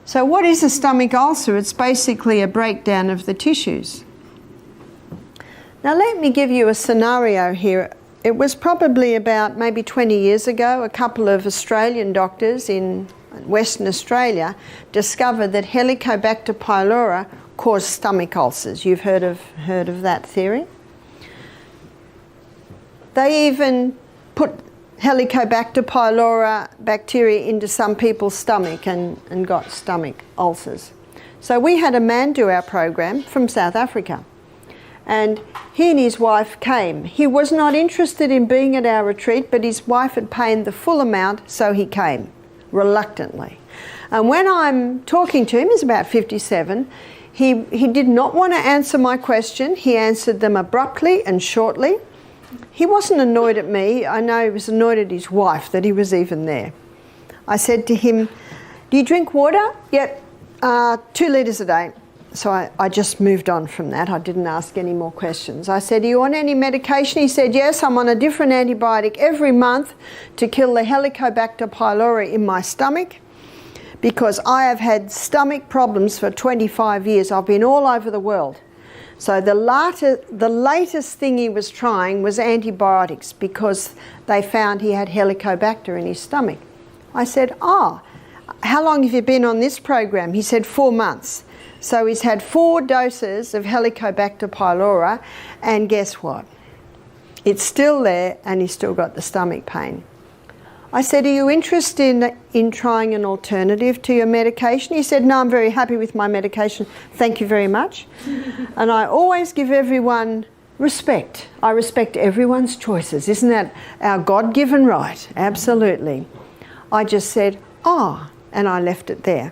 So what is a stomach ulcer? It's basically a breakdown of the tissues. Now let me give you a scenario here. It was probably about maybe 20 years ago, a couple of Australian doctors in Western Australia discovered that Helicobacter pylori caused stomach ulcers. You've heard of that theory? They even put Helicobacter pylori bacteria into some people's stomach and got stomach ulcers. So we had a man do our program from South Africa, and he and his wife came. He was not interested in being at our retreat, but his wife had paid the full amount, so he came, reluctantly. And when I'm talking to him, he's about 57, he did not want to answer my question. He answered them abruptly and shortly. He wasn't annoyed at me. I know he was annoyed at his wife that he was even there. I said to him, "Do you drink water?" "Yep, 2 litres a day." So I just moved on from that. I didn't ask any more questions. I said, "Do you want any medication?" He said, "Yes, I'm on a different antibiotic every month to kill the Helicobacter pylori in my stomach because I have had stomach problems for 25 years. I've been all over the world." So the latest thing he was trying was antibiotics because they found he had Helicobacter in his stomach. I said, "Oh, how long have you been on this program?" He said, 4 months. So he's had 4 doses of Helicobacter pylori, and guess what? It's still there and he's still got the stomach pain. I said, "Are you interested in trying an alternative to your medication?" He said, "No, I'm very happy with my medication. Thank you very much." And I always give everyone respect. I respect everyone's choices. Isn't that our God-given right? Absolutely. I just said, "Oh," and I left it there.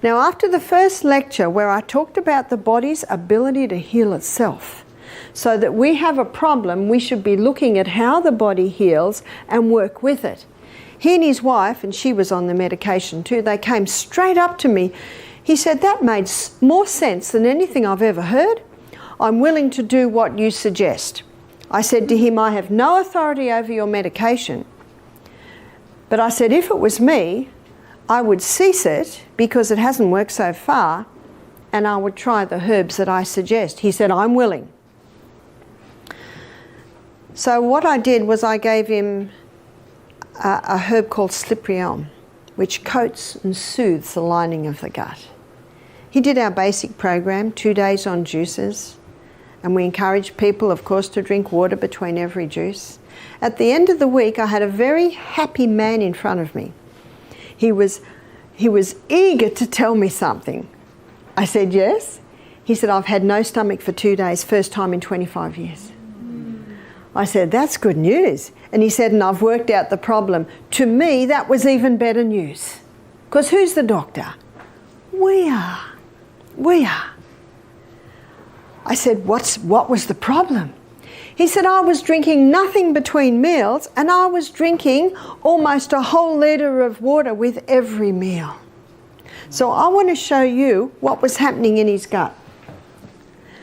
Now, after the first lecture where I talked about the body's ability to heal itself, so that we have a problem, we should be looking at how the body heals and work with it. He and his wife, and she was on the medication too, they came straight up to me. He said, "That made more sense than anything I've ever heard. I'm willing to do what you suggest." I said to him, "I have no authority over your medication." But I said, if it was me, I would cease it because it hasn't worked so far, and I would try the herbs that I suggest. He said, "I'm willing." So what I did was I gave him a herb called slippery elm, which coats and soothes the lining of the gut. He did our basic program, 2 days on juices, and we encouraged people, of course, to drink water between every juice. At the end of the week, I had a very happy man in front of me. He was eager to tell me something. I said, "Yes." He said, "I've had no stomach for 2 days, first time in 25 years. I said, "That's good news." And he said, "And I've worked out the problem." To me, that was even better news. Because who's the doctor? We are. We are. I said, what was the problem? He said, "I was drinking nothing between meals, and I was drinking almost a whole litre of water with every meal." So I want to show you what was happening in his gut.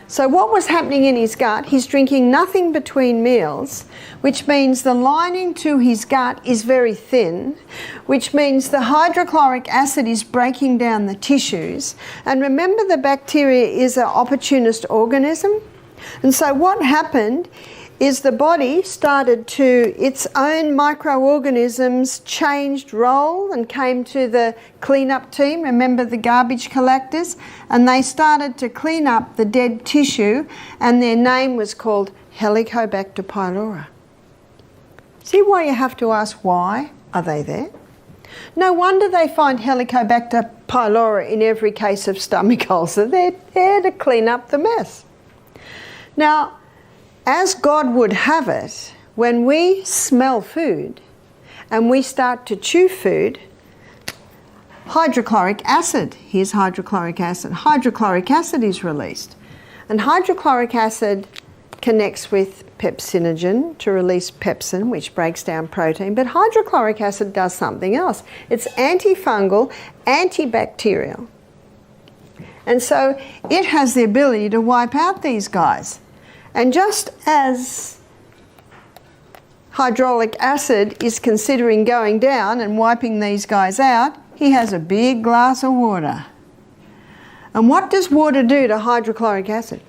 So what was happening in his gut, he's drinking nothing between meals, which means the lining to his gut is very thin, which means the hydrochloric acid is breaking down the tissues. And remember, the bacteria is an opportunist organism. And so what happened is the body started to, its own microorganisms changed role and came to the cleanup team, remember the garbage collectors, and they started to clean up the dead tissue, and their name was called Helicobacter pylori. See why you have to ask, why are they there? No wonder they find Helicobacter pylori in every case of stomach ulcer. They're there to clean up the mess. Now, as God would have it, when we smell food and we start to chew food, hydrochloric acid, here's hydrochloric acid is released. And hydrochloric acid connects with pepsinogen to release pepsin, which breaks down protein, but hydrochloric acid does something else. It's antifungal, antibacterial. And so it has the ability to wipe out these guys. And just as hydraulic acid is considering going down and wiping these guys out, he has a big glass of water. And what does water do to hydrochloric acid?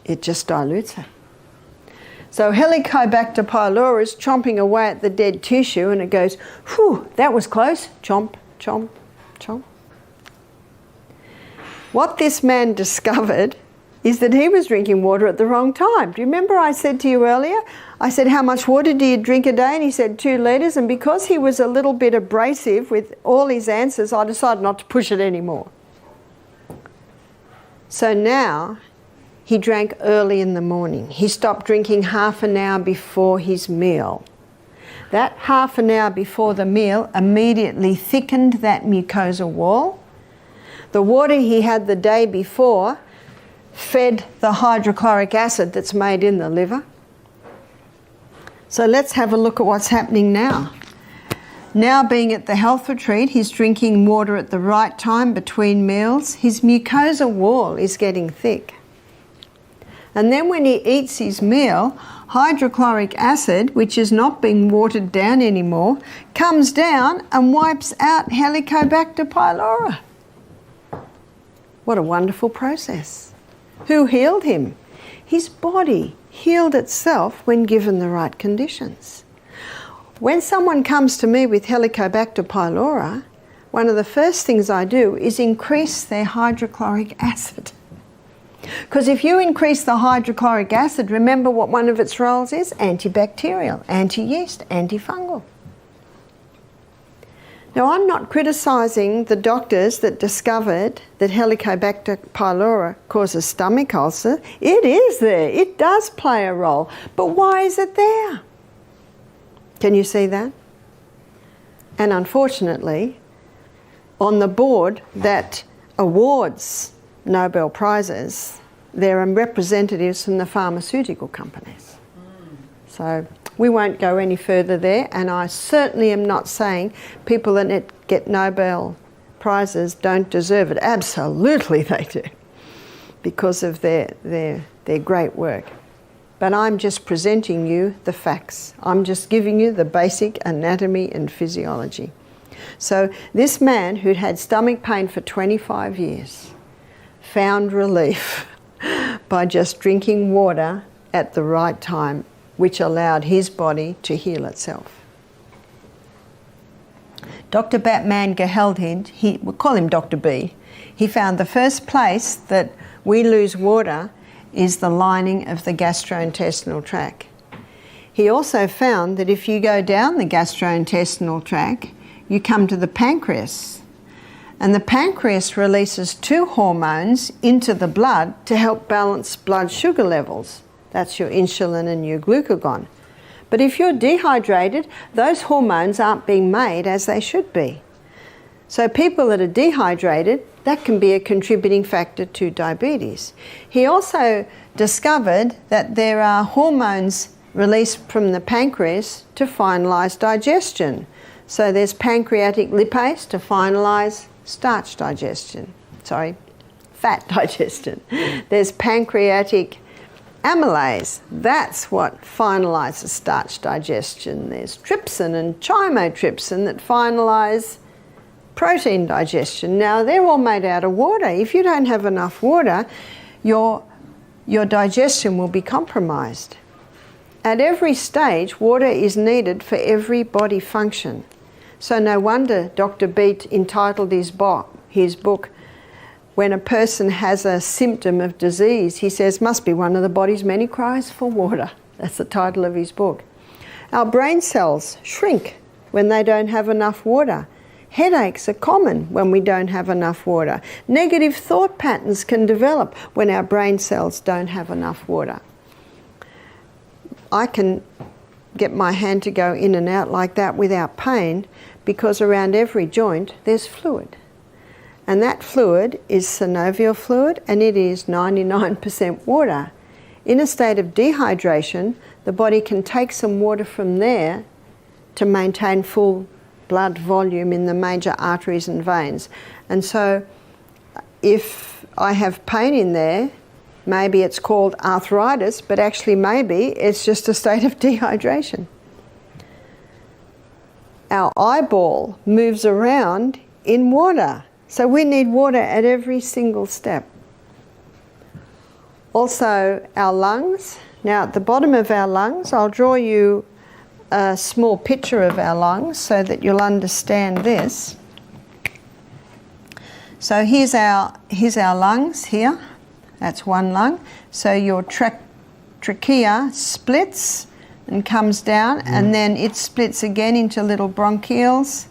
It just dilutes it. So Helicobacter pylori is chomping away at the dead tissue and it goes, whew, that was close. Chomp, chomp, chomp. What this man discovered is that he was drinking water at the wrong time. Do you remember I said to you earlier, I said, how much water do you drink a day? And he said 2 litres. And because he was a little bit abrasive with all his answers, I decided not to push it anymore. So now he drank early in the morning. He stopped drinking half an hour before his meal. That half an hour before the meal immediately thickened that mucosa wall. The water he had the day before fed the hydrochloric acid that's made in the liver. So let's have a look at what's happening now. Now being at the health retreat, he's drinking water at the right time between meals. His mucosa wall is getting thick. And then when he eats his meal, hydrochloric acid, which is not being watered down anymore, comes down and wipes out Helicobacter pylori. What a wonderful process. Who healed him? His body healed itself when given the right conditions. When someone comes to me with Helicobacter pylori, one of the first things I do is increase their hydrochloric acid. Because if you increase the hydrochloric acid, remember what one of its roles is? Antibacterial, anti-yeast, antifungal. Now, I'm not criticising the doctors that discovered that Helicobacter pylori causes stomach ulcer. It is there. It does play a role. But why is it there? Can you see that? And unfortunately, on the board that awards Nobel Prizes, there are representatives from the pharmaceutical companies. So we won't go any further there, and I certainly am not saying people that get Nobel Prizes don't deserve it. Absolutely they do, because of their great work. But I'm just presenting you the facts. I'm just giving you the basic anatomy and physiology. So this man who'd had stomach pain for 25 years found relief by just drinking water at the right time, which allowed his body to heal itself. Dr. Batman Geheldhind, we'll call him Dr. B, he found the first place that we lose water is the lining of the gastrointestinal tract. He also found that if you go down the gastrointestinal tract, you come to the pancreas. And the pancreas releases 2 hormones into the blood to help balance blood sugar levels. That's your insulin and your glucagon. But if you're dehydrated, those hormones aren't being made as they should be. So people that are dehydrated, that can be a contributing factor to diabetes. He also discovered that there are hormones released from the pancreas to finalise digestion. So there's pancreatic lipase to finalise starch digestion. Fat digestion. There's pancreatic amylase. That's what finalises starch digestion. There's trypsin and chymotrypsin that finalise protein digestion. Now, they're all made out of water. If you don't have enough water, your digestion will be compromised. At every stage, water is needed for every body function. So no wonder Dr. Beat entitled his book, when a person has a symptom of disease, he says, must be one of the body's many cries for water. That's the title of his book. Our brain cells shrink when they don't have enough water. Headaches are common when we don't have enough water. Negative thought patterns can develop when our brain cells don't have enough water. I can get my hand to go in and out like that without pain because around every joint there's fluid. And that fluid is synovial fluid, and it is 99% water. In a state of dehydration, the body can take some water from there to maintain full blood volume in the major arteries and veins. And so if I have pain in there, maybe it's called arthritis, but actually maybe it's just a state of dehydration. our eyeball moves around in water. So we need water at every single step. Also our lungs. Now at the bottom of our lungs, I'll draw you a small picture of our lungs so that you'll understand this. So here's our lungs here. That's one lung. So your trachea splits and comes down, and then it splits again into little bronchioles.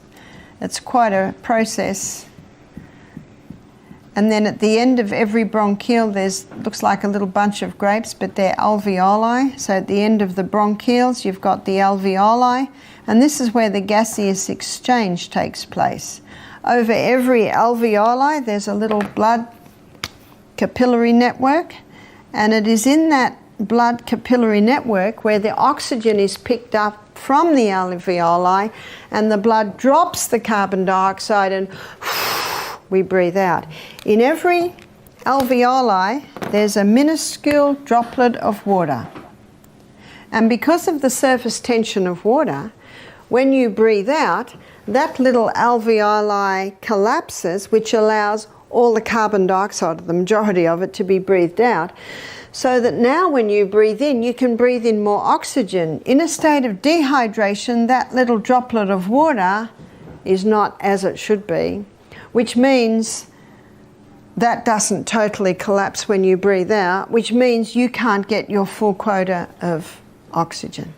It's quite a process. And then at the end of every bronchiole, looks like a little bunch of grapes, but they're alveoli. So at the end of the bronchioles, you've got the alveoli, and this is where the gaseous exchange takes place. Over every alveoli, there's a little blood capillary network, and it is in that blood capillary network where the oxygen is picked up from the alveoli, and the blood drops the carbon dioxide and we breathe out. In every alveoli, there's a minuscule droplet of water. And because of the surface tension of water, when you breathe out, that little alveoli collapses, which allows all the carbon dioxide, the majority of it, to be breathed out. So that now when you breathe in, you can breathe in more oxygen. In a state of dehydration, that little droplet of water is not as it should be, which means that doesn't totally collapse when you breathe out, which means you can't get your full quota of oxygen.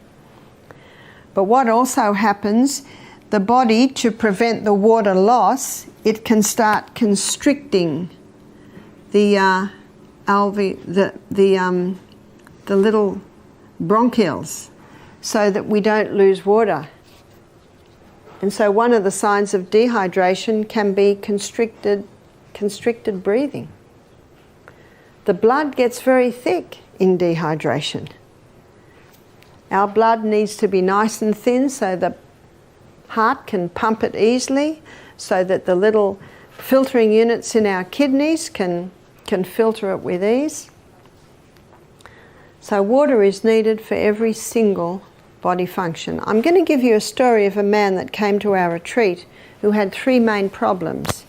But what also happens, the body, to prevent the water loss, it can start constricting the little bronchioles so that we don't lose water. And so one of the signs of dehydration can be constricted breathing. The blood gets very thick in dehydration. Our blood needs to be nice and thin so the heart can pump it easily, so that the little filtering units in our kidneys can filter it with ease. So water is needed for every single body function. I'm going to give you a story of a man that came to our retreat who had three main problems.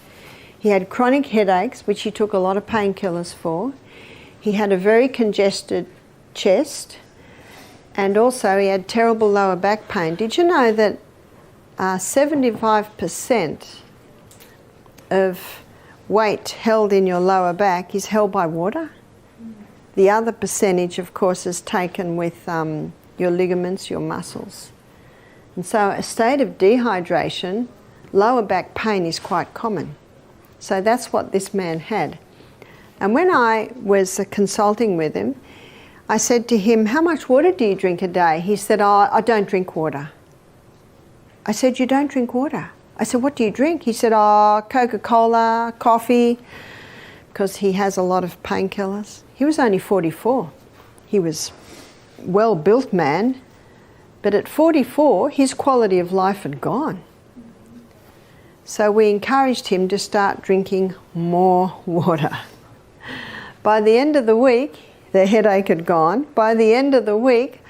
He had chronic headaches, which he took a lot of painkillers for. He had a very congested chest, and also he had terrible lower back pain. Did you know that 75% of weight held in your lower back is held by water? The other percentage, of course, is taken with your ligaments, your muscles. And so a state of dehydration, lower back pain is quite common. So that's what this man had. And when I was consulting with him, I said to him, "How much water do you drink a day?" He said, "Oh, I don't drink water." I said, "You don't drink water?" I said, "What do you drink?" He said, "Oh, Coca-Cola, coffee," because he has a lot of painkillers. He was only 44. He was a well-built man, but at 44, his quality of life had gone. So we encouraged him to start drinking more water. By the end of the week, the headache had gone. By the end of the week,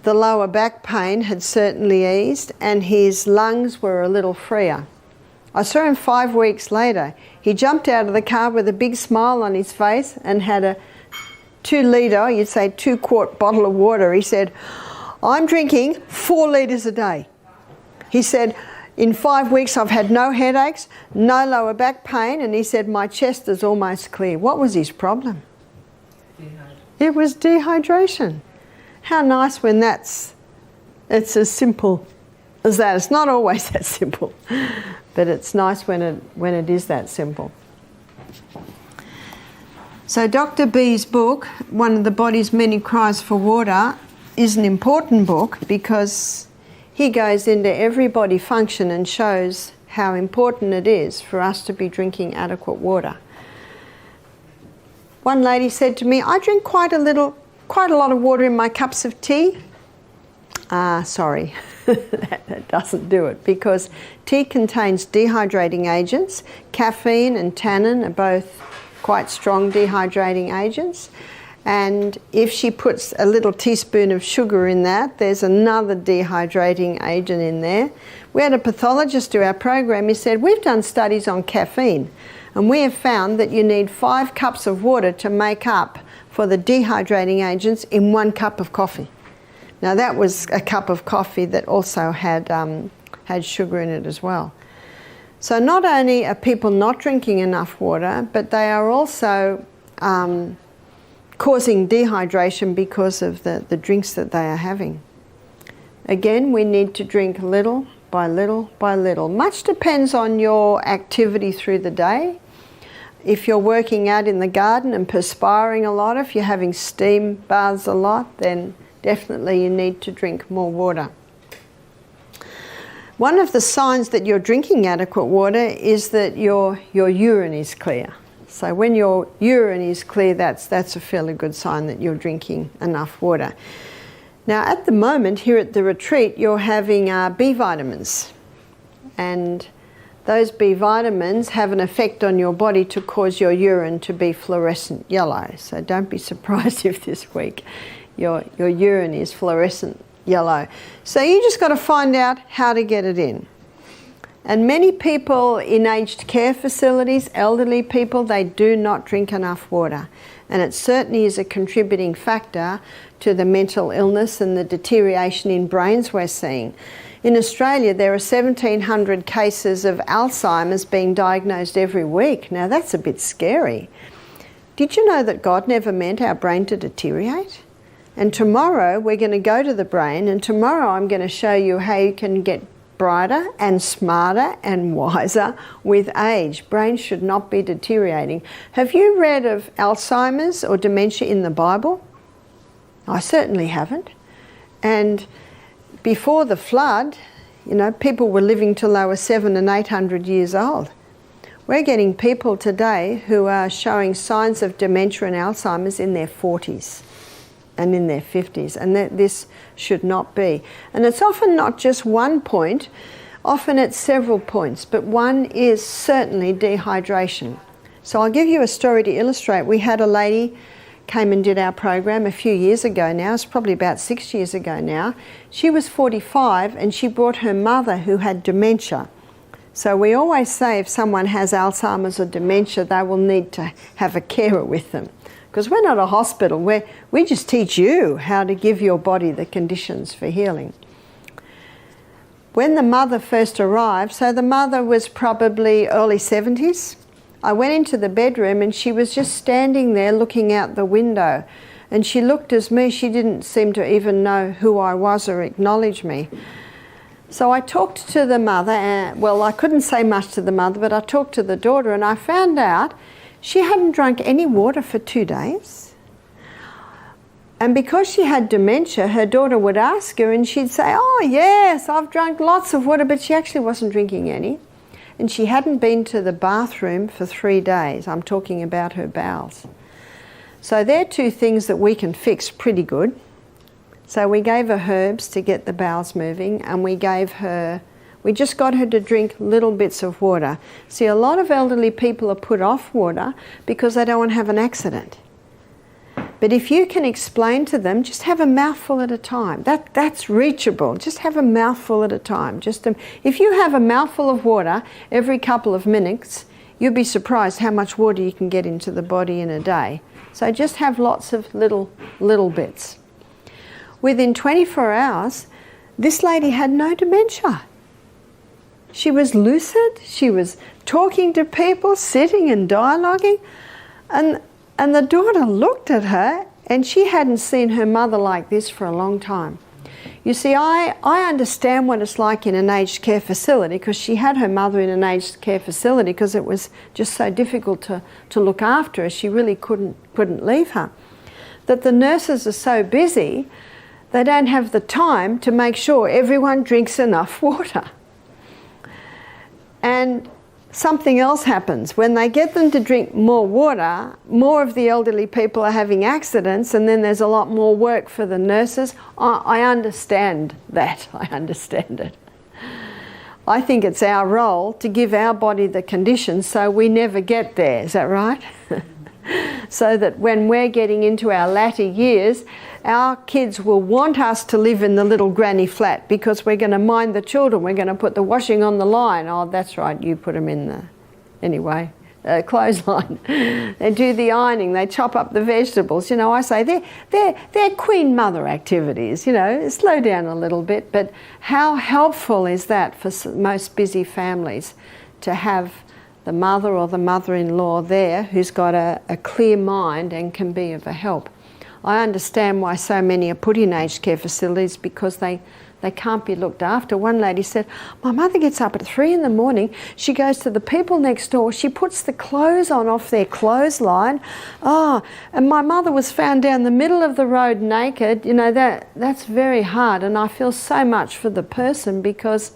the lower back pain had certainly eased, and his lungs were a little freer. I saw him 5 weeks later. He jumped out of the car with a big smile on his face and had a 2-litre, you'd say 2-quart bottle of water. He said, "I'm drinking 4 litres a day." He said, "In 5 weeks I've had no headaches, no lower back pain," and he said, "My chest is almost clear." What was his problem? It was dehydration. How nice when it's as simple as that. It's not always that simple, but it's nice when it is that simple. So Dr. B's book, One of the Body's Many Cries for Water, is an important book because he goes into every body function and shows how important it is for us to be drinking adequate water. One lady said to me, "I drink quite a lot of water in my cups of tea." Sorry, that doesn't do it, because tea contains dehydrating agents. Caffeine and tannin are both quite strong dehydrating agents, And if she puts a little teaspoon of sugar in that, there's another dehydrating agent in there. We had a pathologist do our program. He said, we've done studies on caffeine, and we have found that you need 5 cups of water to make up for the dehydrating agents in 1 cup of coffee. Now that was a cup of coffee that also had sugar in it as well. So not only are people not drinking enough water, but they are also causing dehydration because of the drinks that they are having. Again, we need to drink little by little by little. Much depends on your activity through the day. If you're working out in the garden and perspiring a lot, if you're having steam baths a lot, then definitely you need to drink more water. One of the signs that you're drinking adequate water is that your urine is clear. So when your urine is clear, that's a fairly good sign that you're drinking enough water. Now at the moment here at the retreat, you're having B vitamins, and those B vitamins have an effect on your body to cause your urine to be fluorescent yellow. So don't be surprised if this week your urine is fluorescent yellow. So you just got to find out how to get it in. And many people in aged care facilities, elderly people, they do not drink enough water. And it certainly is a contributing factor to the mental illness and the deterioration in brains we're seeing. In Australia, there are 1,700 cases of Alzheimer's being diagnosed every week. Now that's a bit scary. Did you know that God never meant our brain to deteriorate? And tomorrow we're going to go to the brain, and tomorrow I'm going to show you how you can get brighter and smarter and wiser with age. Brains should not be deteriorating. Have you read of Alzheimer's or dementia in the Bible? I certainly haven't. And before the flood, you know, people were living till they were 700 and 800 years old. We're getting people today who are showing signs of dementia and Alzheimer's in their 40s. And in their 50s, and that this should not be. And it's often not just one point, often it's several points, but one is certainly dehydration. So I'll give you a story to illustrate. We had a lady came and did our program a few years ago now, it's probably about 6 years ago now. She was 45 and she brought her mother who had dementia. So we always say if someone has Alzheimer's or dementia, they will need to have a carer with them. Because we're not a hospital, we just teach you how to give your body the conditions for healing. When the mother first arrived, so the mother was probably early 70s, I went into the bedroom and she was just standing there looking out the window. And she looked at me, she didn't seem to even know who I was or acknowledge me. So I talked to the mother, well, I couldn't say much to the mother, but I talked to the daughter, and I found out she hadn't drunk any water for 2 days. And because she had dementia, her daughter would ask her and she'd say, oh yes, I've drunk lots of water, but she actually wasn't drinking any. And she hadn't been to the bathroom for 3 days. I'm talking about her bowels. So they're 2 things that we can fix pretty good. So we gave her herbs to get the bowels moving, and we just got her to drink little bits of water. See, a lot of elderly people are put off water because they don't want to have an accident. But if you can explain to them, just have a mouthful at a time. That's reachable. Just have a mouthful at a time. If you have a mouthful of water every couple of minutes, you'll be surprised how much water you can get into the body in a day. So just have lots of little bits. Within 24 hours, this lady had no dementia. She was lucid, she was talking to people, sitting and dialoguing, and the daughter looked at her and she hadn't seen her mother like this for a long time. You see, I understand what it's like in an aged care facility, because she had her mother in an aged care facility because it was just so difficult to look after her. She really couldn't leave her. That the nurses are so busy, they don't have the time to make sure everyone drinks enough water. And something else happens. When they get them to drink more water, more of the elderly people are having accidents, and then there's a lot more work for the nurses. I understand that. I understand it. I think it's our role to give our body the conditions so we never get there. Is that right? so that when we're getting into our latter years, our kids will want us to live in the little granny flat because we're going to mind the children, we're going to put the washing on the line. Oh, that's right, you put them in the, anyway, clothesline. They do the ironing, they chop up the vegetables. You know, I say they're queen mother activities, you know, slow down a little bit. But how helpful is that for most busy families to have the mother or the mother-in-law there who's got a clear mind and can be of a help. I understand why so many are put in aged care facilities, because they can't be looked after. One lady said, my mother gets up at 3 in the morning, she goes to the people next door, she puts the clothes on off their clothesline. Oh, and my mother was found down the middle of the road naked. You know, that's very hard, and I feel so much for the person, because,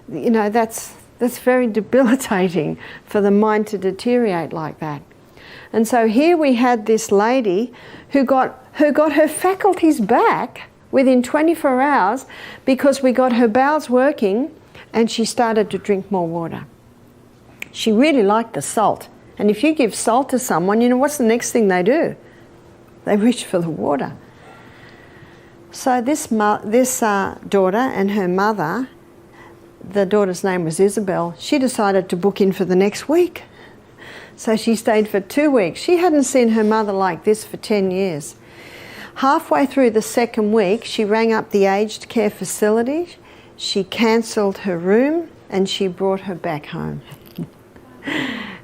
you know, that's very debilitating for the mind to deteriorate like that. And so here we had this lady who got her faculties back within 24 hours because we got her bowels working and she started to drink more water. She really liked the salt. And if you give salt to someone, you know, what's the next thing they do? They reach for the water. So this daughter and her mother, the daughter's name was Isabel, she decided to book in for the next week. So she stayed for 2 weeks. She hadn't seen her mother like this for 10 years. Halfway through the second week, she rang up the aged care facility, she cancelled her room, and she brought her back home.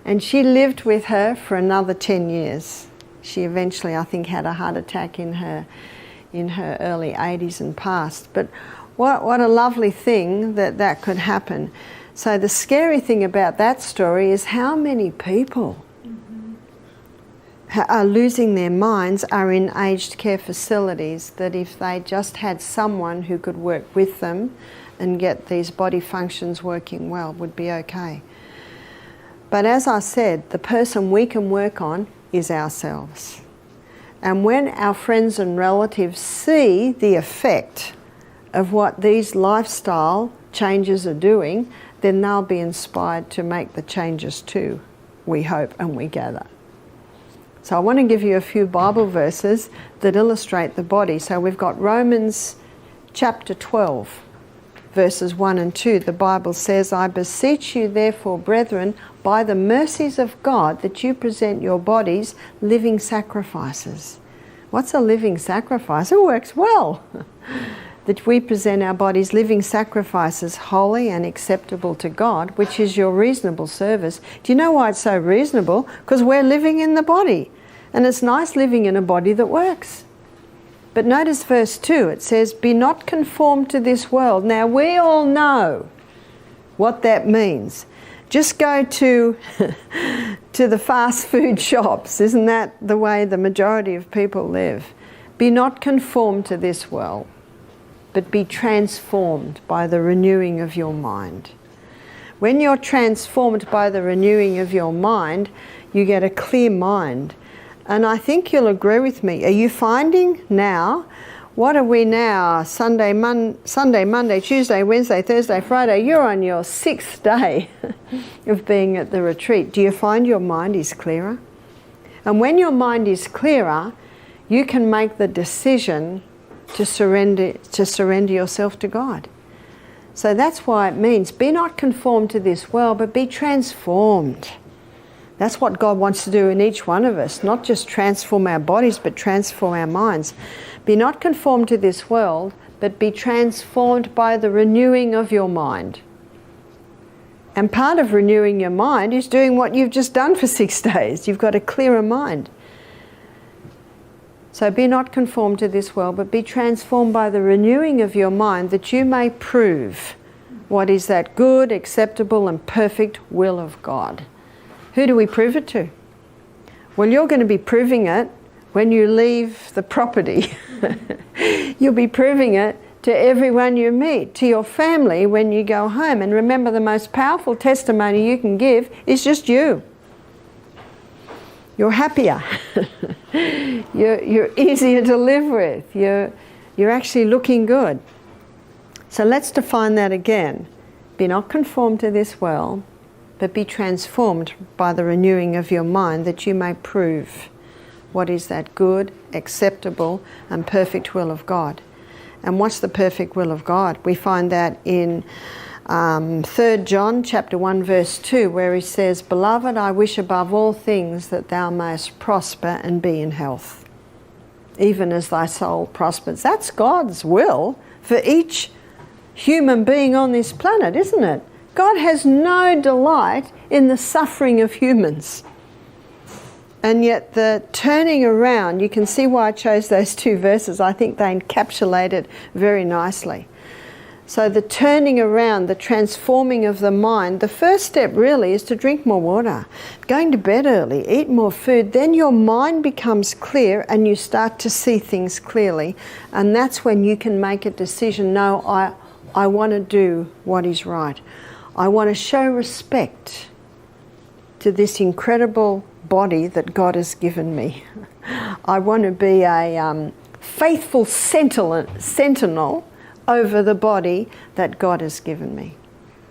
And she lived with her for another 10 years. She eventually, I think, had a heart attack in her early 80s and passed. But what a lovely thing that could happen. So the scary thing about that story is how many people are losing their minds, are in aged care facilities, that if they just had someone who could work with them and get these body functions working well, would be okay. But as I said, the person we can work on is ourselves. And when our friends and relatives see the effect of what these lifestyle changes are doing, then they'll be inspired to make the changes too, we hope and we gather. So I want to give you a few Bible verses that illustrate the body. So we've got Romans chapter 12, verses 1 and 2. The Bible says, I beseech you therefore, brethren, by the mercies of God, that you present your bodies living sacrifices. What's a living sacrifice? It works well. That we present our bodies living sacrifices, holy and acceptable to God, which is your reasonable service. Do you know why it's so reasonable? Because we're living in the body. And it's nice living in a body that works. But notice verse 2, it says, be not conformed to this world. Now we all know what that means. Just go to the fast food shops. Isn't that the way the majority of people live? Be not conformed to this world, but be transformed by the renewing of your mind. When you're transformed by the renewing of your mind, you get a clear mind. And I think you'll agree with me. Are you finding now, what are we now? Sunday, Monday, Tuesday, Wednesday, Thursday, Friday. You're on your 6th day of being at the retreat. Do you find your mind is clearer? And when your mind is clearer, you can make the decision to surrender yourself to God. So that's why it means, be not conformed to this world, but be transformed. That's what God wants to do in each one of us, not just transform our bodies, but transform our minds. Be not conformed to this world, but be transformed by the renewing of your mind. And part of renewing your mind is doing what you've just done for 6 days. You've got a clearer mind. So be not conformed to this world, but be transformed by the renewing of your mind, that you may prove what is that good, acceptable, and perfect will of God. Who do we prove it to? Well, you're going to be proving it when you leave the property. You'll be proving it to everyone you meet, to your family when you go home. And remember, the most powerful testimony you can give is just you. You're happier. You're easier to live with. You're actually looking good. So let's define that again. Be not conformed to this world, but be transformed by the renewing of your mind, that you may prove what is that good, acceptable, and perfect will of God. And what's the perfect will of God? We find that in 3 John chapter 1 verse 2, where he says, "Beloved, I wish above all things that thou mayest prosper and be in health, even as thy soul prospers." That's God's will for each human being on this planet, isn't it? God has no delight in the suffering of humans. And yet the turning around, you can see why I chose those two verses. I think they encapsulate it very nicely. So the turning around, the transforming of the mind, the first step really is to drink more water, going to bed early, eat more food. Then your mind becomes clear and you start to see things clearly. And that's when you can make a decision. No, I want to do what is right. I want to show respect to this incredible body that God has given me. I want to be a faithful sentinel over the body that God has given me.